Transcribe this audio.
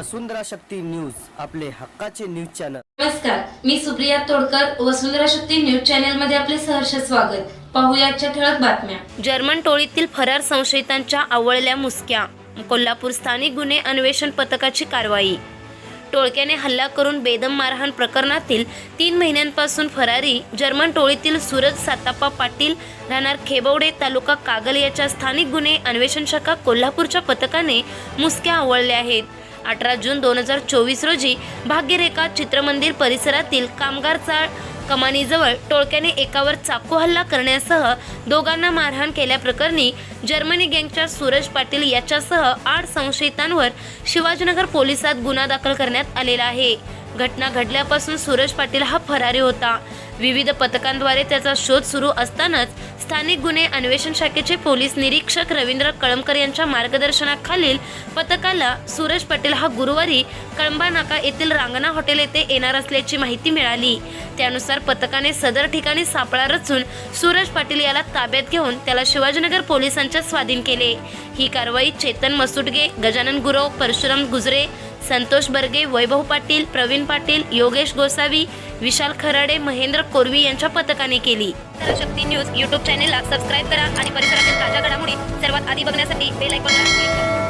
वसुंधरा शक्ती news, आपले हक्काचे news channel. नमस्कार, मी सुप्रिया तोडकर, वसुंधरा शक्ती न्यूज चॅनल मध्ये आपले सहर्ष स्वागत। पाहूया आजच्या ठळक बातम्या। जर्मन टोळीतील फरार संशयितांच्या आवळल्या मुसक्या। कोल्हापूर स्थानिक गुन्हे अन्वेषण पथकाची कारवाई। टोळक्याने हल्ला करून बेदम मारहाण प्रकरणातील 3 महिन्यांपासून फरारी जर्मन टोळीतील सूरज साताप्पा पाटील राहणार खेबवडे तालुका कागल याच्या स्थानिक गुन्हे अन्वेषण शाखा कोल्हापूरच्या पथकाने मुसक्या आवळल्या आहेत। 18 जून 2024 रोजी भाग्यरेखा चित्रमंदिर परिसरातील कामगार चाळ कमानीजवळ टोळक्याने एकावर चाकू हल्ला करण्यासह दोघांना मारहाण केल्याप्रकरणी जर्मनी गँगच्या सूरज पाटील याच्यासह 8 संशयितांवर शिवाजीनगर पोलिसात गुन्हा दाखल करण्यात आलेला आहे। घटना घडल्यापासून सूरज पाटील हा फरारी होता। विविध पथकांद्वारे त्याचा शोध सुरू असतानाच स्थानिक गुन्हे अन्वेषण शाखेचे पोलीस निरीक्षक रवींद्र कळमकर यांच्या मार्गदर्शनाखालील पथकाला सूरज पाटील हा गुरुवारी कळंबा नाका येथील रांगणा हॉटेल येथे येणार असल्याची माहिती मिळाली। त्यानुसार पथकाने सदर ठिकाणी सापळा रचून सूरज पाटील याला ताब्यात घेऊन त्याला शिवाजीनगर पोलिसांच्या स्वाधीन केले। ही कारवाई चेतन मसुटगे, गजानन गुरव, परशुराम गुजरे, संतोष बर्गे, वैभव पाटील, प्रवीण पाटील, योगेश गोसावी, विशाल खराडे, महेंद्र कोरवी यांच्या पथकाने केली। शक्ती न्यूज YouTube चॅनेलला सबस्क्राइब करा आणि परिसरातील ताज्या घडामोडी सर्वात आधी बघण्यासाठी बेल आयकॉनला क्लिक करा।